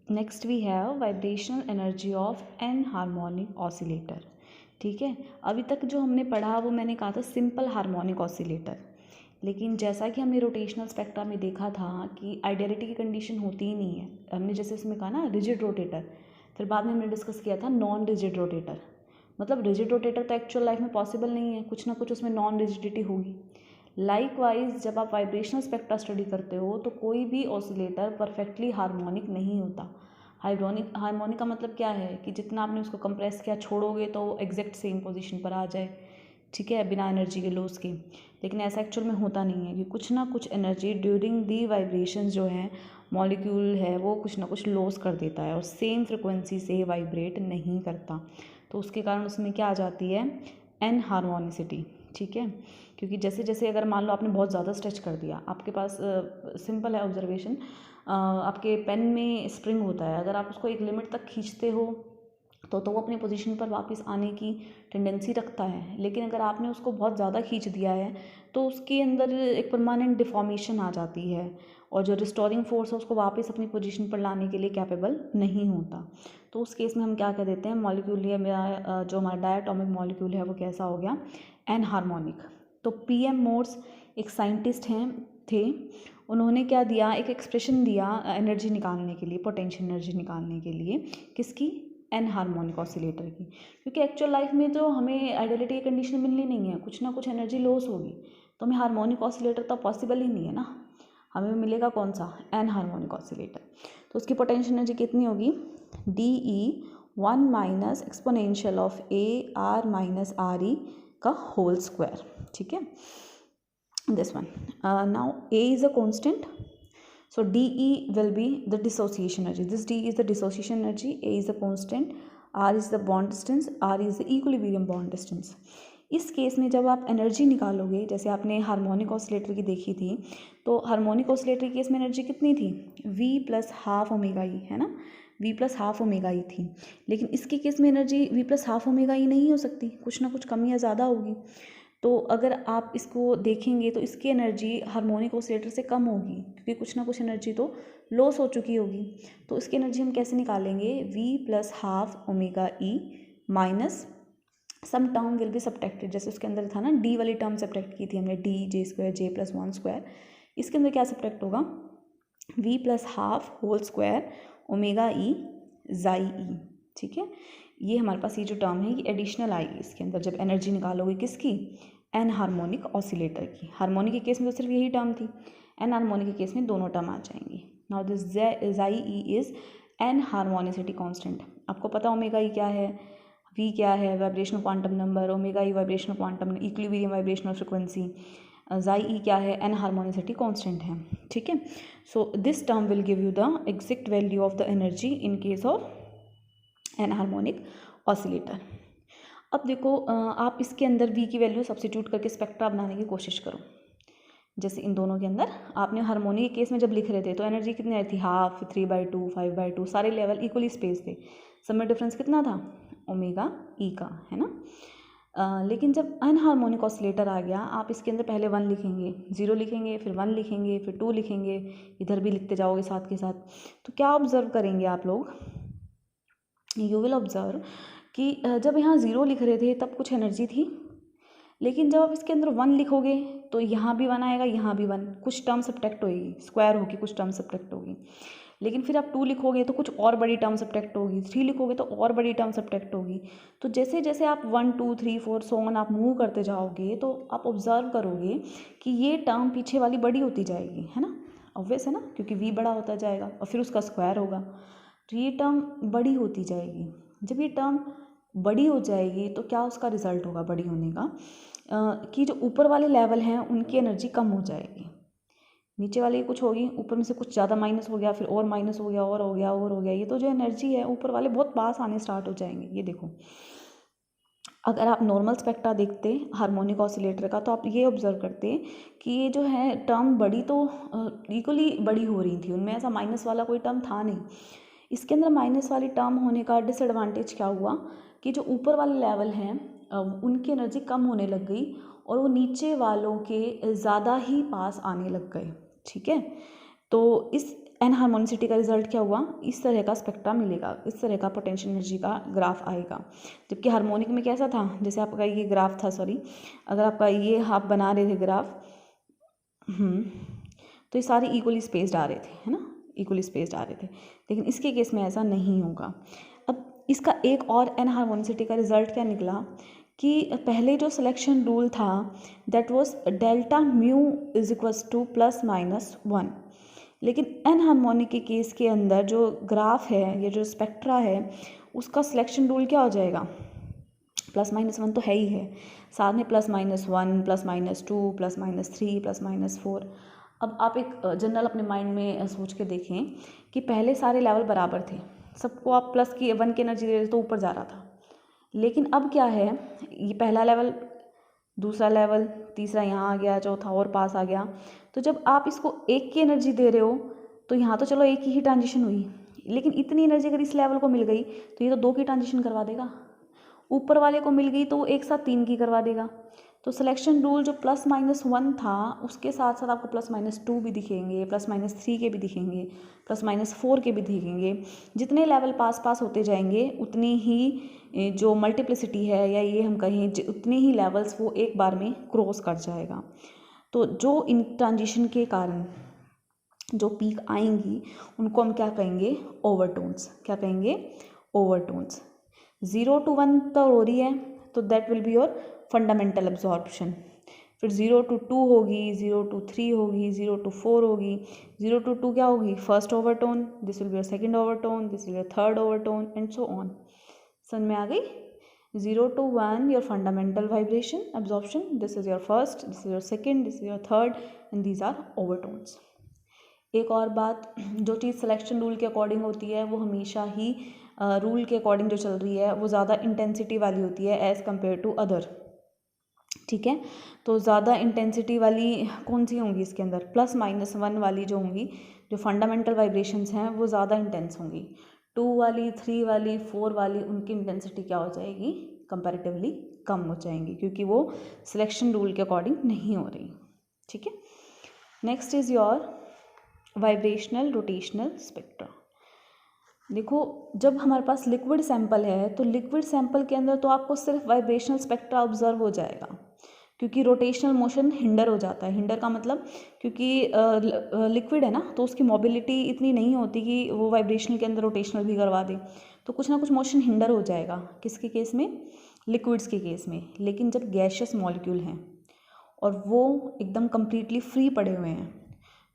Next we have vibrational energy of anharmonic oscillator. ठीक है, अभी तक जो हमने पढ़ा वो मैंने कहा था सिंपल हार्मोनिक ऑसिलेटर, लेकिन जैसा कि हमने रोटेशनल स्पेक्ट्रा में देखा था कि आइडियलिटी की कंडीशन होती ही नहीं है। हमने जैसे इसमें कहा ना रिजिड रोटेटर, फिर बाद में हमने डिस्कस किया था नॉन रिजिड रोटेटर। मतलब रिजिड रोटेटर तो एक्चुअल लाइफ में पॉसिबल नहीं है, कुछ ना कुछ उसमें नॉन रिजिडिटी होगी। लाइकवाइज जब आप वाइब्रेशनल स्पेक्ट्रा स्टडी करते हो तो कोई भी ऑसिलेटर परफेक्टली हार्मोनिक नहीं होता। हार्मोनिक का मतलब क्या है कि जितना आपने उसको कंप्रेस किया छोड़ोगे तो वो एग्जैक्ट सेम पोजीशन पर आ जाए, ठीक है, बिना एनर्जी के लॉस के। लेकिन ऐसा एक्चुअल में होता नहीं है कि कुछ ना कुछ एनर्जी ड्यूरिंग दी वाइब्रेशन जो है मॉलिक्यूल है वो कुछ ना कुछ लॉस कर देता है और सेम फ्रिक्वेंसी से वाइब्रेट नहीं करता। तो उसके कारण उसमें क्या आ जाती है, एनहार्मोनिसिटी। ठीक है, क्योंकि जैसे जैसे अगर मान लो आपने बहुत ज़्यादा स्ट्रेच कर दिया, आपके पास सिंपल है ऑब्जर्वेशन, आपके पेन में स्प्रिंग होता है, अगर आप उसको एक लिमिट तक खींचते हो तो वो अपनी पोजीशन पर वापस आने की टेंडेंसी रखता है। लेकिन अगर आपने उसको बहुत ज़्यादा खींच दिया है तो उसके अंदर एक परमानेंट डिफॉर्मेशन आ जाती है और जो रिस्टोरिंग फोर्स है उसको वापस अपनी पोजीशन पर लाने के लिए कैपेबल नहीं होता। तो उस केस में हम क्या कह देते हैं, मॉलिक्यूल या मेरा जो हमारा डायटोमिक मॉलिक्यूल है वो कैसा हो गया, एनहार्मोनिक। तो पीएम मोर्स एक साइंटिस्ट हैं थे, उन्होंने क्या दिया, एक एक्सप्रेशन दिया एनर्जी निकालने के लिए, पोटेंशियल एनर्जी निकालने के लिए, किसकी, एन हार्मोनिक ऑसिलेटर की। क्योंकि एक्चुअल लाइफ में तो हमें आइडियलिटी की कंडीशन मिलनी नहीं है, कुछ ना कुछ एनर्जी लॉस होगी, तो हमें हार्मोनिक ऑसिलेटर तो पॉसिबल ही नहीं है ना, हमें मिलेगा कौन सा, एन हार्मोनिक ऑसिलेटर। तो उसकी पोटेंशियल एनर्जी कितनी होगी, D E 1 minus exponential of A R minus R E का होल स्क्वायर। ठीक है, this one, now A is a constant, so DE will be the dissociation energy, this D is the dissociation energy, A is the constant, R is the bond distance, R is the equilibrium bond distance। इस case में जब आप energy निकालोगे, जैसे आपने harmonic oscillator की देखी थी, तो हार्मोनिक ऑसिलेटर के केस में एनर्जी कितनी थी, V plus half omega e, है ना, V plus half omega e थी। लेकिन इसके केस में energy V plus half omega e नहीं हो सकती, कुछ ना कुछ कमी या ज़्यादा होगी। तो अगर आप इसको देखेंगे तो इसकी एनर्जी हार्मोनिक ऑसिलेटर से कम होगी, क्योंकि कुछ ना कुछ एनर्जी तो लॉस हो चुकी होगी। तो इसकी एनर्जी हम कैसे निकालेंगे, V plus half omega E minus sum term will be subtracted, जैसे उसके अंदर था ना डी वाली टर्म सब्ट्रैक्ट की थी हमने, d j square j plus 1 square, इसके अंदर क्या सब्ट्रैक्ट होगा, V plus half whole square omega e xi e. ठीक है, ये हमारे पास ये जो टर्म है ये एडिशनल आएगी इसके अंदर जब एनर्जी निकालोगे, किसकी, एन हार्मोनिक ऑसिलेटर की। हार्मोनिक के केस में तो सिर्फ यही टर्म थी, एन हार्मोनिक के केस में दोनों टर्म आ जाएंगी। Now this xi e is anharmonicity constant. आपको पता ओमेगा ई क्या है, वी क्या है, vibrational quantum number, omega e vibrational quantum equilibrium vibrational frequency, xi e क्या है, एन हार्मोनिसिटी कांस्टेंट है। ठीक है, so this term will give you the exact value of the energy in case of anharmonic oscillator. अब देखो आप इसके अंदर V की वैल्यू सब्स्टिट्यूट करके स्पेक्ट्रा बनाने की कोशिश करो। जैसे इन दोनों के अंदर आपने हार्मोनिक केस में जब लिख रहे थे तो एनर्जी कितनी आई थी, हाफ, 3/2, 5/2, सारे लेवल इक्वली स्पेस थे, सब में डिफरेंस कितना था, ओमेगा ई का, है ना। लेकिन जब अनहार्मोनिक ऑसिलेटर आ गया, आप इसके अंदर पहले 1 लिखेंगे, 0 लिखेंगे, फिर 1 लिखेंगे, फिर 2 लिखेंगे, इधर भी लिखते जाओगे साथ के साथ। तो क्या ऑब्जर्व करेंगे आप लोग, यू विल ऑब्जर्व कि जब यहाँ 0 लिख रहे थे तब कुछ एनर्जी थी, लेकिन जब आप इसके अंदर 1 लिखोगे तो यहाँ भी 1 आएगा, यहाँ भी 1, कुछ टर्म सब्ट्रैक्ट होगी, स्क्वायर होगी, कुछ टर्म सब्ट्रैक्ट होगी। लेकिन फिर आप 2 लिखोगे तो कुछ और बड़ी टर्म सब्ट्रैक्ट होगी, 3 लिखोगे तो और बड़ी टर्म सब्ट्रैक्ट होगी। तो जैसे जैसे आप 1 2 3 4 सो ऑन आप मूव करते जाओगे तो आप ऑब्जर्व करोगे कि ये टर्म पीछे वाली बड़ी होती जाएगी, है ना, ऑब्वियस है ना, क्योंकि V बड़ा होता जाएगा और फिर उसका स्क्वायर होगा, तो ये टर्म बड़ी होती जाएगी। जब ये टर्म बड़ी हो जाएगी तो क्या उसका रिजल्ट होगा बड़ी होने का, कि जो ऊपर वाले लेवल हैं उनकी एनर्जी कम हो जाएगी, नीचे वाली कुछ होगी, ऊपर में से कुछ ज़्यादा माइनस हो गया, फिर और माइनस हो गया, और हो गया, और हो गया, ये तो जो एनर्जी है ऊपर वाले बहुत पास आने स्टार्ट हो जाएंगे। ये देखो, अगर आप नॉर्मल स्पेक्ट्रा देखते हार्मोनिक ऑसिलेटर का तो आप ये ऑब्जर्व करते कि ये जो है टर्म बड़ी तो इक्वली बड़ी हो रही थी, उनमें ऐसा माइनस वाला कोई टर्म था नहीं। इसके अंदर माइनस वाली टर्म होने का डिसएडवांटेज क्या हुआ कि जो ऊपर वाले लेवल हैं उनकी एनर्जी कम होने लग गई और वो नीचे वालों के ज़्यादा ही पास आने लग गए। ठीक है, तो इस एनहार्मोनिसिटी का रिजल्ट क्या हुआ, इस तरह का स्पेक्ट्रा मिलेगा, इस तरह का पोटेंशियल एनर्जी का ग्राफ आएगा। जबकि हार्मोनिक में कैसा था, जैसे आपका ये ग्राफ था, सॉरी, अगर आपका ये आप बना रहे थे ग्राफ, तो ये सारे इक्वली स्पेस्ड आ रहे थे, है ना, इक्वली स्पेस्ड आ रहे थे। लेकिन इसके केस में ऐसा नहीं होगा। अब इसका एक और एनहार्मोनिसिटी का रिजल्ट क्या निकला कि पहले जो सिलेक्शन रूल था that was delta mu is equals to ±1, लेकिन एनहार्मोनिक के केस के अंदर जो ग्राफ है, ये जो स्पेक्ट्रा है, उसका सिलेक्शन रूल क्या हो जाएगा, +-1 तो है ही है, साथ में +-1, +-2, +-3, +-4। अब आप एक जनरल अपने माइंड में सोच के देखें कि पहले सारे लेवल बराबर थे, सबको आप +1 की एनर्जी दे रहे तो ऊपर जा रहा था। लेकिन अब क्या है, ये पहला लेवल, दूसरा लेवल, तीसरा यहाँ आ गया, चौथा और पास आ गया। तो जब आप इसको 1 की एनर्जी दे रहे हो तो यहाँ तो चलो 1 की ही ट्रांजिशन हुई, लेकिन इतनी एनर्जी अगर इस लेवल को मिल गई तो ये तो 2 की ट्रांजिशन करवा देगा। ऊपर वाले को मिल गई तो वो एक साथ 3 की करवा देगा। तो सिलेक्शन रूल जो +-1 था उसके साथ साथ आपको +-2 भी दिखेंगे, +-3 के भी दिखेंगे, +-4 के भी दिखेंगे। जितने लेवल पास होते जाएंगे उतनी ही जो मल्टीप्लिसिटी है, या ये हम कहें उतने ही लेवल्स वो एक बार में क्रॉस कर जाएगा। तो जो इन ट्रांजिशन के कारण जो पीक आएंगी उनको हम क्या कहेंगे, ओवरटोन्स। क्या कहेंगे, ओवरटोन्स। 0 to 1 तो हो रही है तो that will be your fundamental absorption. फिर 0 to 2 होगी, 0 to 3 होगी, 0 to 4 होगी, 0 to 2 क्या होगी, first overtone, this will be your second overtone, this will be your third overtone and so on. समझ में आ गई। 0 to 1 your fundamental vibration absorption, this is your first, this is your second, this is your third and these are overtones. एक और बात, जो चीज़ selection rule के अकॉर्डिंग होती है वो हमेशा ही रूल के अकॉर्डिंग जो चल रही है वो ज़्यादा इंटेंसिटी वाली होती है एज़ कम्पेयर टू अदर। ठीक है, तो ज़्यादा इंटेंसिटी वाली कौन सी होंगी इसके अंदर, +-1 वाली जो होंगी, जो फंडामेंटल वाइब्रेशंस हैं वो ज़्यादा इंटेंस होंगी। 2 वाली, 3 वाली, 4 वाली, उनकी इंटेंसिटी क्या हो जाएगी, कंपैरेटिवली कम हो जाएंगी, क्योंकि वो सिलेक्शन रूल के अकॉर्डिंग नहीं हो रही। ठीक है, next is your vibrational rotational spectra. देखो, जब हमारे पास लिक्विड सैंपल है तो लिक्विड सैंपल के अंदर तो आपको सिर्फ वाइब्रेशनल स्पेक्ट्रा ऑब्जर्व हो जाएगा, क्योंकि रोटेशनल मोशन हिंडर हो जाता है। हिंडर का मतलब, क्योंकि लिक्विड है ना तो उसकी मोबिलिटी इतनी नहीं होती कि वो वाइब्रेशनल के अंदर रोटेशनल भी करवा दे, तो कुछ ना कुछ मोशन हिंडर हो जाएगा। किसके केस में, लिक्विड्स के केस में। लेकिन जब गैशियस मॉलिक्यूल हैं और वो एकदम कम्प्लीटली फ्री पड़े हुए हैं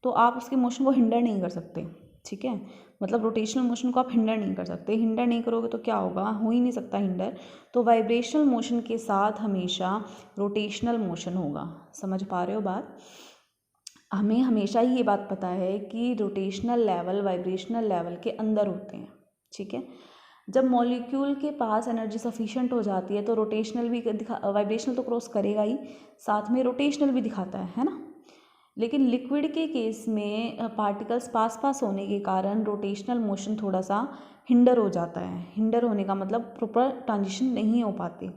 तो आप उसके मोशन को हिंडर नहीं कर सकते। ठीक है, मतलब रोटेशनल मोशन को आप हिंडर नहीं कर सकते। हिंडर नहीं करोगे तो क्या होगा, हो ही नहीं सकता हिंडर। तो वाइब्रेशनल मोशन के साथ हमेशा रोटेशनल मोशन होगा। समझ पा रहे हो बात। हमें हमेशा ही ये बात पता है कि रोटेशनल लेवल वाइब्रेशनल लेवल के अंदर होते हैं। ठीक है, जब मॉलिक्यूल के पास एनर्जी सफिशिएंट हो जाती है तो रोटेशनल भी वाइब्रेशनल तो क्रॉस करेगा ही, साथ में रोटेशनल भी दिखाता है ना। लेकिन लिक्विड के केस में पार्टिकल्स पास होने के कारण रोटेशनल मोशन थोड़ा सा हिंडर हो जाता है। हिंडर होने का मतलब प्रॉपर ट्रांजिशन नहीं हो पाती।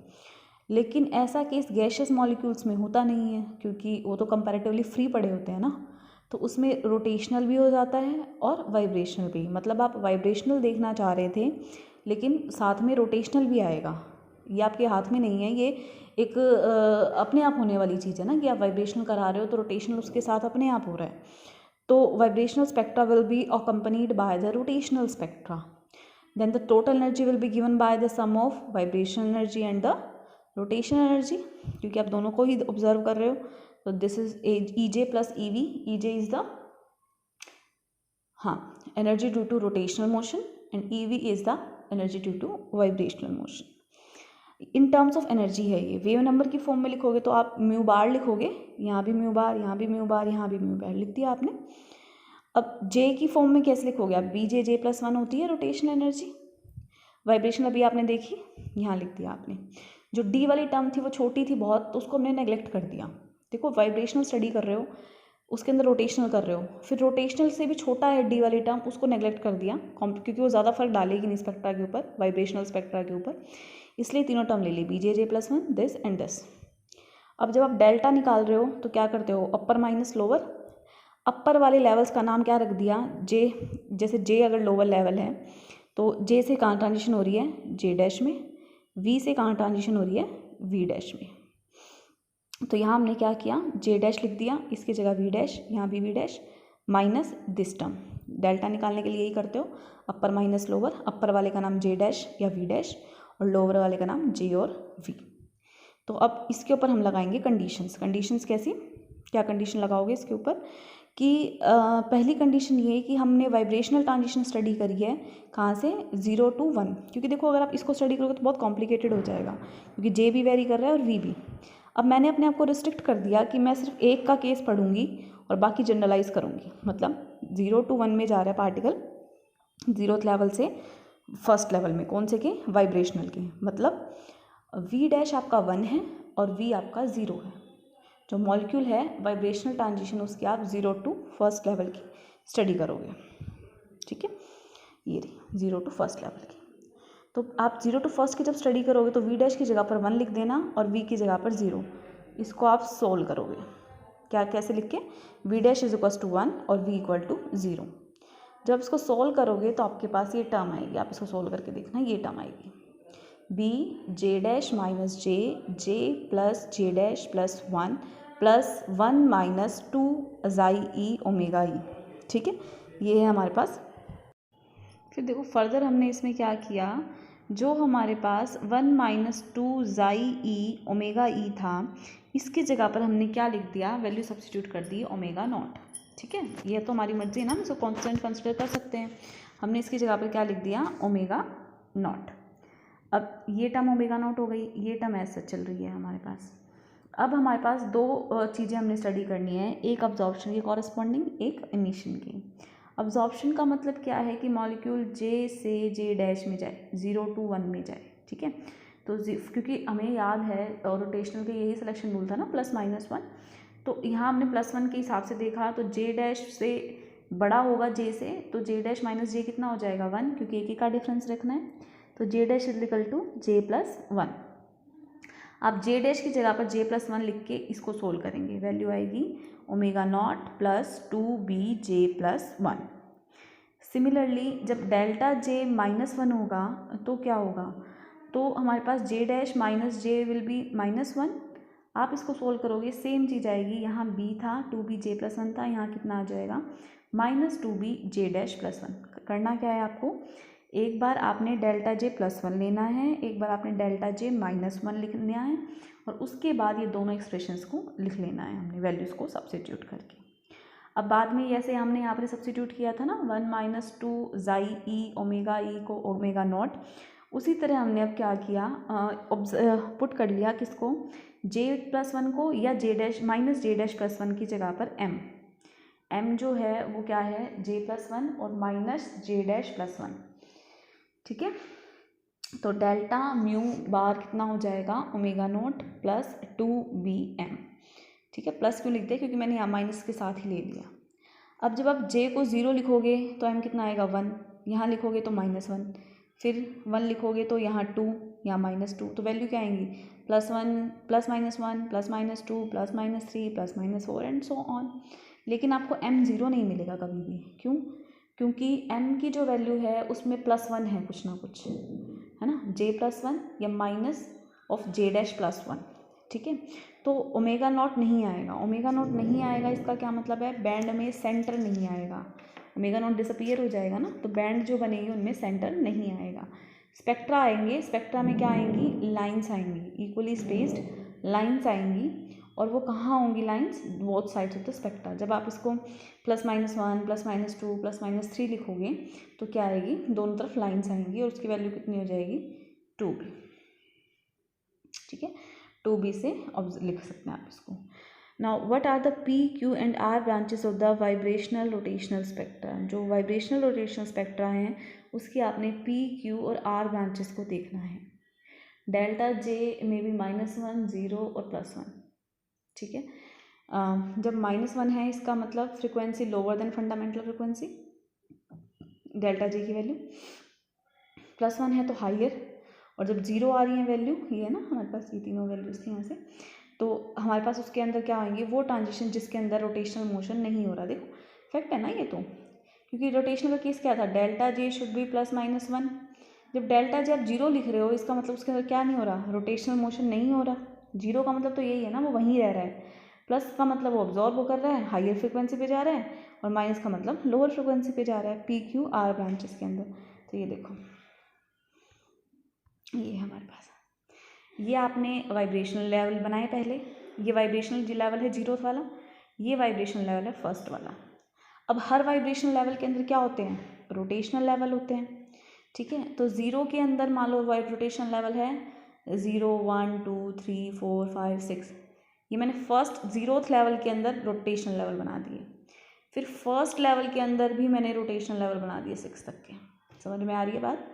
लेकिन ऐसा केस गैशियस मॉलिक्यूल्स में होता नहीं है, क्योंकि वो तो कंपैरेटिवली फ्री पड़े होते हैं ना, तो उसमें रोटेशनल भी हो जाता है और वाइब्रेशनल भी। मतलब आप वाइब्रेशनल देखना चाह रहे थे लेकिन साथ में रोटेशनल भी आएगा। ये आपके हाथ में नहीं है, ये एक अपने आप होने वाली चीज़ है ना, कि आप वाइब्रेशनल करा रहे हो तो रोटेशनल उसके साथ अपने आप हो रहा है। तो vibrational spectra will be accompanied by the rotational spectra, then the total energy will be given by the sum of vibrational energy and the rotational energy, क्योंकि आप दोनों को ही ऑब्जर्व कर रहे हो। तो this is EJ plus EV। EJ is the energy due to rotational motion and EV is the energy due to vibrational motion. In terms of energy है ये। वेव नंबर की फॉर्म में लिखोगे तो आप म्यू बार लिखोगे, यहाँ भी म्यू बार, यहाँ भी म्यू बार, यहाँ भी म्यू बार लिख दिया आपने। अब जे की फॉर्म में कैसे लिखोगे आप, BJ+1 होती है रोटेशनल एनर्जी। वाइब्रेशन अभी आपने देखी, यहाँ लिख दिया आपने। जो डी वाली टर्म थी वो छोटी थी बहुत, तो उसको हमने नेग्लेक्ट कर दिया। देखो, वाइब्रेशनल स्टडी कर रहे हो, उसके अंदर रोटेशनल कर रहे हो, फिर रोटेशनल से भी छोटा है डी वाली टर्म, उसको नेग्लेक्ट कर दिया, क्योंकि वो ज़्यादा फर्क डालेगी नहीं स्पेक्ट्रा के ऊपर, वाइब्रेशनल स्पेक्ट्रा के ऊपर। इसलिए तीनों टर्म ले ली, BJ+1, दिस एंड दिस। अब जब आप डेल्टा निकाल रहे हो तो क्या करते हो, अपर माइनस लोअर। अपर वाले लेवल्स का नाम क्या रख दिया, जे। जैसे जे अगर लोअर लेवल है तो जे से कहाँ ट्रांजिशन हो रही है, जे डैश में। वी से कहाँ ट्रांजिशन हो रही है, वी डैश में। तो यहाँ हमने क्या किया, जे डैश लिख दिया, इसकी जगह वी डैश, यहाँ भी v dash minus this term. Delta निकालने के लिए यही करते हो, अपर माइनस लोअर। अपर वाले का नाम जे डैश या वी डैश और लोअर वाले का नाम जे और वी। तो अब इसके ऊपर हम लगाएंगे कंडीशंस। कंडीशंस कैसी, क्या कंडीशन लगाओगे इसके ऊपर कि पहली कंडीशन ये है कि हमने वाइब्रेशनल ट्रांजिशन स्टडी करी है कहाँ से, 0 to 1। क्योंकि देखो अगर आप इसको स्टडी करोगे तो बहुत कॉम्प्लिकेटेड हो जाएगा, क्योंकि जे भी वेरी कर रहा है और वी भी। अब मैंने अपने आप को रिस्ट्रिक्ट कर दिया कि मैं सिर्फ एक का केस पढ़ूंगी और बाकी जनरलाइज करूंगी। मतलब 0 to 1 में जा रहा है पार्टिकल, 0th लेवल से 1st लेवल में, कौन से के, वाइब्रेशनल के। मतलब वी डैश आपका 1 है और वी आपका 0 है। जो मॉलिक्यूल है वाइब्रेशनल ट्रांजिशन उसकी आप 0 to 1st लेवल की स्टडी करोगे, ठीक है। ये रही 0 to 1st लेवल की। तो आप 0 to 1st की जब स्टडी करोगे तो वी डैश की जगह पर 1 लिख देना और वी की जगह पर 0। इसको आप सोल्व करोगे, क्या कैसे लिख के, v dash is equal to 1 और वी इक्वल टू 0। जब इसको सोल्व करोगे तो आपके पास ये टर्म आएगी, आप इसको सोल्व करके देखना, ये टर्म आएगी b j dash minus j, j plus j dash plus 1 plus 1 minus 2 xi e omega e, ठीक है। ये है हमारे पास। फिर देखो फर्दर हमने इसमें क्या किया, जो हमारे पास 1 माइनस 2 जाई ई ओमेगा ई था, इसकी जगह पर हमने क्या लिख दिया, वैल्यू सब्स्टिट्यूट कर दी ओमेगा नॉट, ठीक है। ये तो हमारी मर्जी है ना, हम इसको कॉन्स्टेंट कंसिडर कर सकते हैं। हमने इसकी जगह पर क्या लिख दिया, ओमेगा नॉट। अब ये टर्म ओमेगा नॉट हो गई, ये टर्म ऐसा चल रही है हमारे पास। अब हमारे पास दो चीज़ें हमने स्टडी करनी है, एक अब्जॉर्प्शन की कॉरस्पॉन्डिंग, एक एमिशन की। अब्जॉर्प्शन का मतलब क्या है कि मॉलिक्यूल जे से जे डैश में जाए, 0 to 1 में जाए, ठीक है। तो क्योंकि हमें याद है और रोटेशनल के यही सिलेक्शन रूल था ना, +-1। तो यहाँ हमने +1 के हिसाब से देखा तो जे डैश से बड़ा होगा जे से, तो जे डैश माइनस जे कितना हो जाएगा, 1, क्योंकि एक ही का डिफरेंस रखना है। तो j dash is equal to j plus 1। आप जे डैश की जगह पर जे प्लस 1 लिख के इसको सोल्व करेंगे, वैल्यू आएगी omega not plus 2b j plus 1। Similarly जब डेल्टा जे -1 होगा तो क्या होगा, तो हमारे पास j dash minus j will be -1। आप इसको सोल्व करोगे सेम चीज़ आएगी, यहाँ b था 2b जे प्लस 1 था, यहाँ कितना आ जाएगा -2b जे डैश प्लस 1। करना क्या है आपको, एक बार आपने डेल्टा जे +1 लेना है, एक बार आपने डेल्टा जे -1 लिखना है और उसके बाद ये दोनों एक्सप्रेशंस को लिख लेना है हमने वैल्यूज़ को सब्स्टिट्यूट करके। अब बाद में जैसे हमने यहाँ पर सब्स्टिट्यूट किया था ना, 1 माइनस 2 जाई ई ओमेगा ई को ओमेगा नॉट, उसी तरह हमने अब क्या किया, पुट कर लिया किसको, जे प्लस 1 को, या जे डैश माइनस जे डैश प्लस 1 की जगह पर एम जो है वो क्या है, जे प्लस 1 और माइनस जे डैश प्लस 1, ठीक है। तो डेल्टा म्यू बार कितना हो जाएगा, ओमेगा नॉट प्लस 2bm, ठीक है। प्लस क्यों लिख दिया, क्योंकि मैंने यहाँ माइनस के साथ ही ले लिया। अब जब आप j को 0 लिखोगे तो m कितना आएगा 1, यहाँ लिखोगे तो -1, फिर 1 लिखोगे तो यहाँ 2, यहाँ -2, तो वैल्यू क्या आएंगी, +1 +-1 +-2 +-3 +-4 एंड सो ऑन। लेकिन आपको m 0 नहीं मिलेगा कभी भी, क्यों, क्योंकि m की जो वैल्यू है उसमें +1 है कुछ ना कुछ, है ना, j + 1 या माइनस ऑफ j डैश +1, ठीक है। तो ओमेगा नॉट नहीं आएगा, ओमेगा नॉट नहीं आएगा, इसका क्या मतलब है, बैंड में सेंटर नहीं आएगा, ओमेगा नॉट डिसअपीयर हो जाएगा ना, तो बैंड जो बनेगी उनमें सेंटर नहीं आएगा। स्पेक्ट्रा आएंगे, स्पेक्ट्रा में क्या आएंगी, लाइन्स आएंगी, इक्वली स्पेस्ड लाइन्स आएंगी, और वो कहाँ होंगी lines, both sides of the spectra. जब आप इसको +-1 +-2 +-3 लिखोगे तो क्या आएगी, दोनों तरफ लाइन्स आएंगी और उसकी वैल्यू कितनी हो जाएगी, 2b, ठीक है। 2b से लिख सकते हैं आप इसको। Now what are the p, q and r branches of the vibrational rotational spectra. जो वाइब्रेशनल रोटेशनल स्पेक्ट्रा हैं उसकी आपने p, q और r ब्रांचेस को देखना है। डेल्टा j में भी -1, 0 और +1, ठीक है। जब -1 है इसका मतलब frequency lower than fundamental frequency, delta j की वैल्यू, +1 है तो हाइयर, और जब 0 आ रही है वैल्यू, ये है ना हमारे पास ये तीनों वैल्यूज थी यहाँ से, तो हमारे पास उसके अंदर क्या आएंगे, वो ट्रांजिशन जिसके अंदर रोटेशनल मोशन नहीं हो रहा। देखो फैक्ट है ना ये तो, क्योंकि रोटेशनल का केस क्या था, डेल्टा जे शुड बी +-1। जब डेल्टा जे आप जीरो लिख रहे हो, इसका मतलब उसके अंदर क्या नहीं हो रहा, रोटेशनल मोशन नहीं हो रहा। जीरो का मतलब तो यही है ना, वो वहीं रह रहा है। प्लस का मतलब वो ऑब्जॉर्व कर रहा है, हायर फ्रिक्वेंसी पे जा रहा है, और माइनस का मतलब लोअर फ्रिक्वेंसी पे जा रहा है, PQR ब्रांचेस के अंदर। तो ये देखो, ये है हमारे पास, ये आपने वाइब्रेशनल लेवल बनाए पहले। ये वाइब्रेशनल जो लेवल है जीरोथ वाला, ये वाइब्रेशनल लेवल है फर्स्ट वाला। अब हर वाइब्रेशनल लेवल के अंदर क्या होते हैं, रोटेशनल लेवल होते हैं। ठीक है, तो ज़ीरो के अंदर मान लो रोटेशनल लेवल है 0, 1, 2, 3, 4, 5, 6। ये मैंने फर्स्ट जीरोथ लेवल के अंदर रोटेशनल लेवल बना दिए। फिर फर्स्ट लेवल के अंदर भी मैंने रोटेशनल लेवल बना दिए 6 तक के। समझ में आ रही है बात।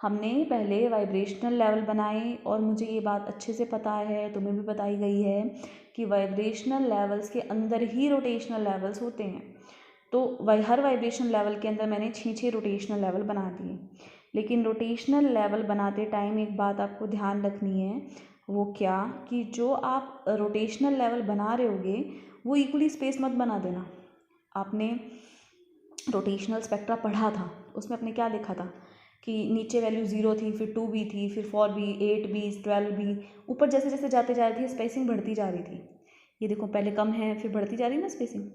हमने पहले वाइब्रेशनल लेवल बनाए, और मुझे ये बात अच्छे से पता है, तुम्हें भी बताई गई है कि वाइब्रेशनल लेवल्स के अंदर ही रोटेशनल लेवल्स होते हैं। तो हर वाइब्रेशनल लेवल के अंदर मैंने 6 रोटेशनल लेवल बना दिए। लेकिन रोटेशनल लेवल बनाते टाइम एक बात आपको ध्यान रखनी है, वो क्या, कि जो आप रोटेशनल लेवल बना रहे होगे वो इक्वली स्पेस मत बना देना। आपने रोटेशनल स्पेक्ट्रा पढ़ा था, उसमें आपने क्या देखा था कि नीचे वैल्यू 0 थी, फिर 2B थी, फिर 4B, 8B, 12B, ऊपर जैसे जैसे जाते जा रही थी स्पेसिंग बढ़ती जा रही थी। ये देखो पहले कम है, फिर बढ़ती जा रही है ना स्पेसिंग,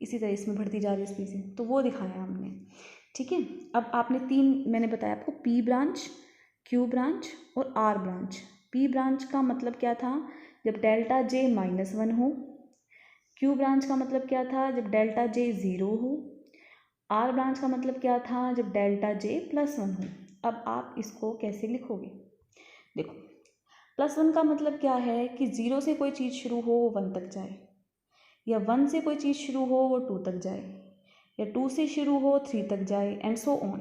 इसी तरह इसमें बढ़ती जा रही है स्पेसिंग। तो वो दिखाया हमने। ठीक है, अब आपने 3 मैंने बताया आपको, P ब्रांच, Q ब्रांच और R ब्रांच। P ब्रांच का मतलब क्या था, जब डेल्टा J -1 हो। Q ब्रांच का मतलब क्या था, जब डेल्टा J 0 हो। R ब्रांच का मतलब क्या था, जब डेल्टा J +1 हो। अब आप इसको कैसे लिखोगे, देखो +1 का मतलब क्या है कि 0 से कोई चीज़ शुरू हो वो 1 तक जाए, या 1 से कोई चीज़ शुरू हो वो 2 तक जाए, या 2 से शुरू हो 3 तक जाए, एंड सो ऑन।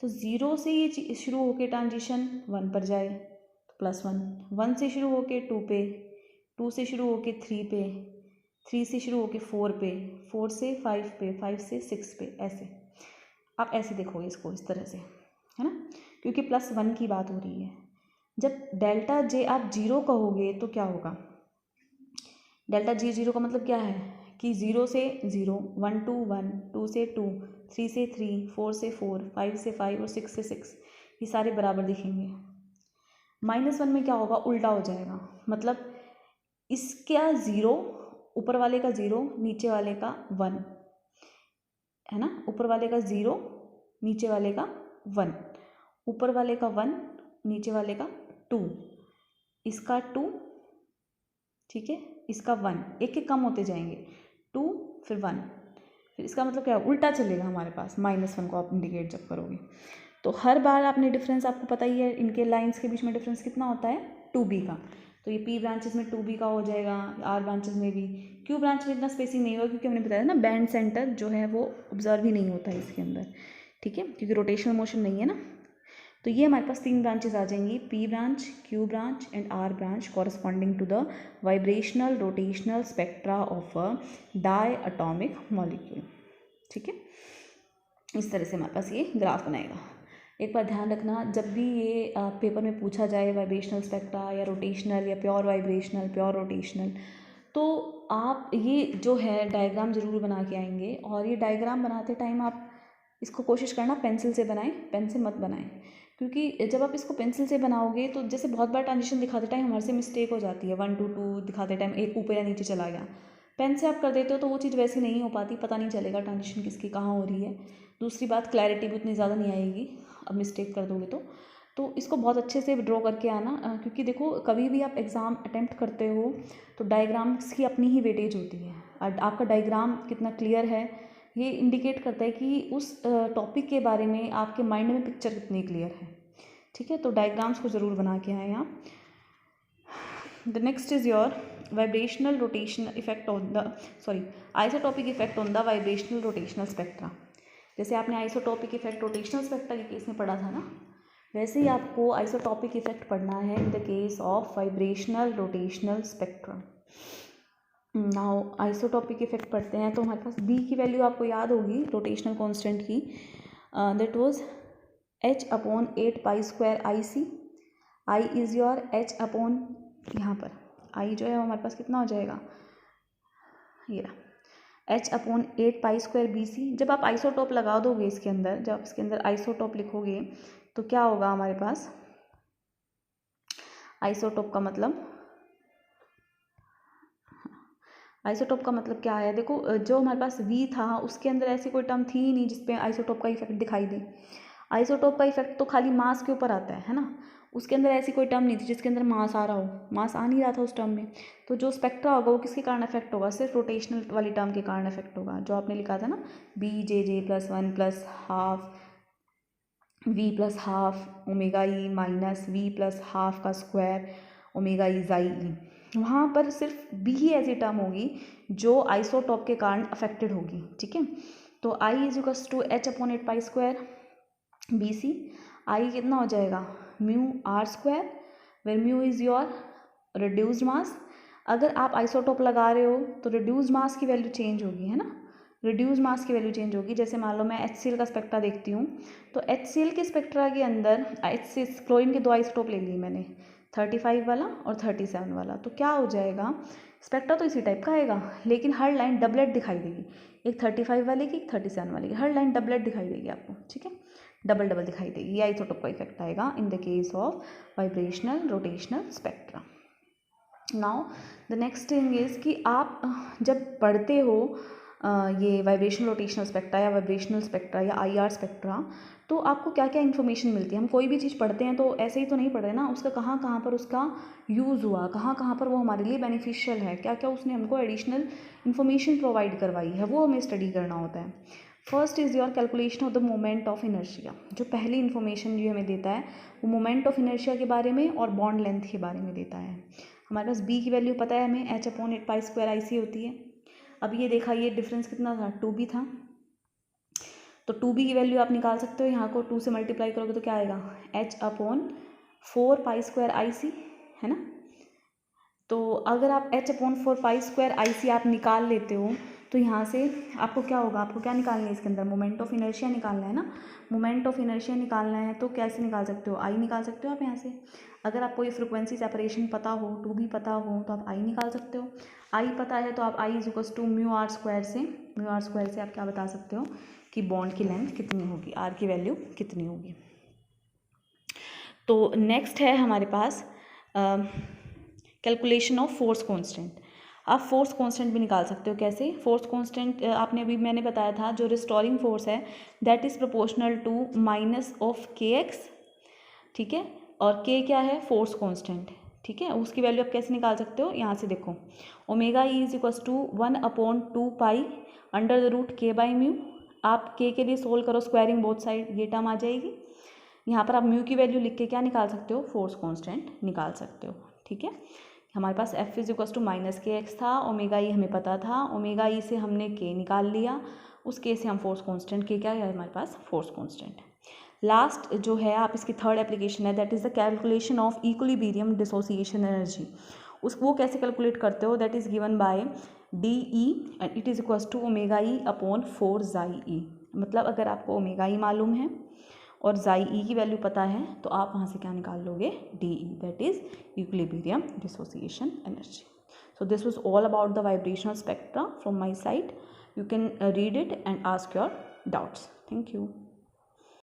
तो 0 से ये चीज़ शुरू होकर ट्रांजिशन 1 पर जाए तो +1, 1 से शुरू होकर 2 पे, 2 से शुरू होकर 3 पे, 3 से शुरू होकर 4 पे, 4 से 5 पे, 5 से 6 पे, ऐसे आप ऐसे देखोगे इसको इस तरह से, है ना, क्योंकि +1 की बात हो रही है। जब डेल्टा J आप 0 कहोगे तो क्या होगा, डेल्टा J 0 का मतलब क्या है कि 0 से 0, 1 to 1, 2 से 2, 3 से 3, 4 से 4, 5 से 5 और 6 से 6, ये सारे बराबर दिखेंगे। -1 में क्या होगा, उल्टा हो जाएगा, मतलब इसका 0, ऊपर वाले का 0, नीचे वाले का 1, है ना, ऊपर वाले का 0, नीचे वाले का 1, ऊपर वाले का 1, नीचे वाले का 2, इसका 2, ठीक है, इसका 1, एक एक कम होते जाएंगे, 2 फिर 1, फिर इसका मतलब क्या है, उल्टा चलेगा हमारे पास। -1 को आप इंडिकेट जब करोगे तो हर बार आपने डिफरेंस, आपको पता ही है इनके लाइंस के बीच में डिफरेंस कितना होता है, 2B का। तो ये P ब्रांचेस में 2B का हो जाएगा, R ब्रांचेस में भी। Q ब्रांच में इतना स्पेसिंग नहीं होगा, क्योंकि हमने बताया ना बैंड सेंटर जो है वो ऑब्जर्व ही नहीं होता है इसके अंदर। ठीक है, क्योंकि रोटेशनल मोशन नहीं है ना। तो ये हमारे पास 3 ब्रांचेस आ जाएंगी, P branch, Q branch and R branch, corresponding to the vibrational rotational spectra of a diatomic molecule. ठीक है, इस तरह से हमारे पास ये ग्राफ बनाएगा। एक बार ध्यान रखना, जब भी ये पेपर में पूछा जाए वाइब्रेशनल स्पेक्ट्रा या रोटेशनल या प्योर वाइब्रेशनल, प्योर रोटेशनल, तो आप ये जो है डायग्राम ज़रूर बना के आएंगे। और ये डायग्राम बनाते टाइम आप इसको कोशिश करना पेंसिल से बनाएं, पेन से मत बनाएं, क्योंकि जब आप इसको पेंसिल से बनाओगे तो जैसे बहुत बार ट्रांजिशन दिखाते टाइम हमारे से मिस्टेक हो जाती है, 1 to 2 दिखाते टाइम एक ऊपर या नीचे चला गया। पेन से आप कर देते हो तो वो चीज़ वैसी नहीं हो पाती, पता नहीं चलेगा ट्रांजिशन किसकी कहाँ हो रही है। दूसरी बात, क्लैरिटी भी उतनी ज़्यादा नहीं आएगी अब मिस्टेक कर दोगे तो इसको बहुत अच्छे से ड्रॉ करके आना, क्योंकि देखो कभी भी आप एग्ज़ाम अटेम्प्ट करते हो तो डायग्राम्स की अपनी ही वेटेज होती है। आपका डायग्राम कितना क्लियर है ये इंडिकेट करता है कि उस टॉपिक के बारे में आपके माइंड में पिक्चर कितनी क्लियर है। ठीक है, तो डायग्राम्स को ज़रूर बना के आए आप। The next is your vibrational rotational effect on the isotopic effect on the vibrational rotational spectra. जैसे आपने आइसोटॉपिक इफेक्ट रोटेशनल स्पेक्ट्रा के केस में पढ़ा था ना, वैसे ही आपको आइसोटॉपिक इफेक्ट पढ़ना है in the case of vibrational rotational spectra. Now isotopic effect पढ़ते हैं तो हमारे पास B की वैल्यू आपको याद होगी रोटेशनल कांस्टेंट की, that was H/8 pi square IC। I is your H upon यहाँ पर आई जो है वो हमारे पास कितना हो जाएगा, ये रहा H/8π² BC। जब आप आइसोटोप लगा दोगे इसके अंदर, जब आप इसके अंदर आइसोटोप लिखोगे तो क्या होगा हमारे पास, आइसोटोप का मतलब, आइसोटोप का मतलब क्या है, देखो जो हमारे पास V था उसके अंदर ऐसी कोई टर्म थी ही नहीं जिसपे आइसोटोप का इफेक्ट दिखाई दे। आइसोटोप का इफेक्ट तो खाली मास के ऊपर आता है ना, उसके अंदर ऐसी कोई टर्म नहीं थी जिसके अंदर मास आ रहा हो, मास आ नहीं रहा था उस टर्म में। तो जो स्पेक्ट्रा होगा वो किसके कारण इफेक्ट होगा, सिर्फ रोटेशनल वाली टर्म के कारण इफेक्ट होगा, जो आपने लिखा था ना BJJ+1 + ½ V + ½ omega E minus V + ½ का स्क्वायर ओमेगा ई ज़ाई ई, वहाँ पर सिर्फ बी ही ऐसी टर्म होगी जो आइसोटोप के कारण अफेक्टेड होगी। ठीक है, तो I = H/8π² BC। I कितना हो जाएगा μr², where mu is your reduced mass. अगर आप आइसोटोप लगा रहे हो तो रिड्यूस्ड मास की वैल्यू चेंज होगी, है ना, रिड्यूस्ड मास की वैल्यू चेंज होगी। जैसे मान लो मैं HCl का स्पेक्ट्रा देखती हूँ, तो HCl के स्पेक्ट्रा के अंदर क्लोरीन के 2 आइसोटोप ले लिए मैंने, 35 वाला और 37 वाला, तो क्या हो जाएगा, स्पेक्ट्रा तो इसी टाइप का आएगा लेकिन हर लाइन डबलेट दिखाई देगी, एक 35 वाले की, एक 37 वाले की, हर लाइन डबलेट दिखाई देगी आपको। ठीक है, डबल डबल दिखाई देगी, ये आइसोटोप का इफेक्ट आएगा in the case of vibrational rotational spectra. Now the next thing is कि आप जब पढ़ते हो ये वाइब्रेशनल रोटेशनल स्पेक्ट्रा या वाइब्रेशनल स्पेक्ट्रा या IR स्पेक्ट्रा, तो आपको क्या क्या इन्फॉर्मेशन मिलती है। हम कोई भी चीज़ पढ़ते हैं तो ऐसे ही तो नहीं पढ़ रहे ना, उसका कहाँ कहाँ पर उसका यूज़ हुआ, कहाँ कहाँ पर वो हमारे लिए बेनिफिशियल है, क्या क्या उसने हमको एडिशनल इन्फॉर्मेशन प्रोवाइड करवाई है, वो हमें स्टडी करना होता है। First is your calculation of the moment of inertia. जो पहली इन्फॉर्मेशन जो हमें देता है वो मोमेंट ऑफ इनर्शिया के बारे में और बॉन्ड लेंथ के बारे में देता है। हमारे पास B की वैल्यू पता है हमें, H/8π² IC होती है। अब ये देखा, ये डिफरेंस कितना था, 2B था, तो 2B की वैल्यू आप निकाल सकते हो, यहाँ को 2 से मल्टीप्लाई करोगे तो क्या आएगा, H/4π² IC, है ना। तो अगर आप H/4π² IC आप निकाल लेते हो तो यहाँ से आपको क्या होगा, आपको क्या निकालना है इसके अंदर, मोमेंट ऑफ इनर्शिया निकालना है ना। मोमेंट ऑफ इनर्शिया निकालना है तो कैसे निकाल सकते हो, I निकाल सकते हो आप यहाँ से। अगर आपको ये फ्रिक्वेंसी सेपरेशन पता हो, 2B पता हो, तो आप I निकाल सकते हो। I पता है तो आप I = μr² से, μr² से आप क्या बता सकते हो कि बॉन्ड की लेंथ कितनी होगी, R की वैल्यू कितनी होगी। तो नेक्स्ट है हमारे पास कैलकुलेशन ऑफ फोर्स कांस्टेंट। आप फोर्स कांस्टेंट भी निकाल सकते हो, कैसे, फोर्स कांस्टेंट आपने अभी मैंने बताया था, जो रिस्टोरिंग फोर्स है that is proportional to -kx। ठीक है, और k क्या है, फोर्स कांस्टेंट। ठीक है, उसकी वैल्यू आप कैसे निकाल सकते हो, यहाँ से देखो, ओमेगा ई = 1/2π √k/μ। आप k के लिए सोल्व करो, स्क्वायरिंग बोथ साइड, ये टर्म आ जाएगी। यहाँ पर आप म्यू की वैल्यू लिख के क्या निकाल सकते हो, फोर्स कांस्टेंट निकाल सकते हो। ठीक है, हमारे पास F = -kx था, ओमेगा ई हमें पता था, ओमेगा ई से हमने k निकाल लिया, उस k से हम फोर्स कांस्टेंट, k क्या है हमारे पास, फोर्स कांस्टेंट। लास्ट जो है आप इसकी थर्ड एप्लीकेशन है that is the calculation of equilibrium dissociation energy. वो कैसे कैलकुलेट करते हो, that is given by DE and it is equals to omega E/4 xi e. मतलब अगर आपको ओमेगा ई मालूम है और ज़ाई ई की वैल्यू पता है तो आप वहाँ से क्या निकाल लोगे, DE, that is equilibrium dissociation energy. So this was all about the vibrational spectra from my side. You can read it and ask your doubts. Thank you.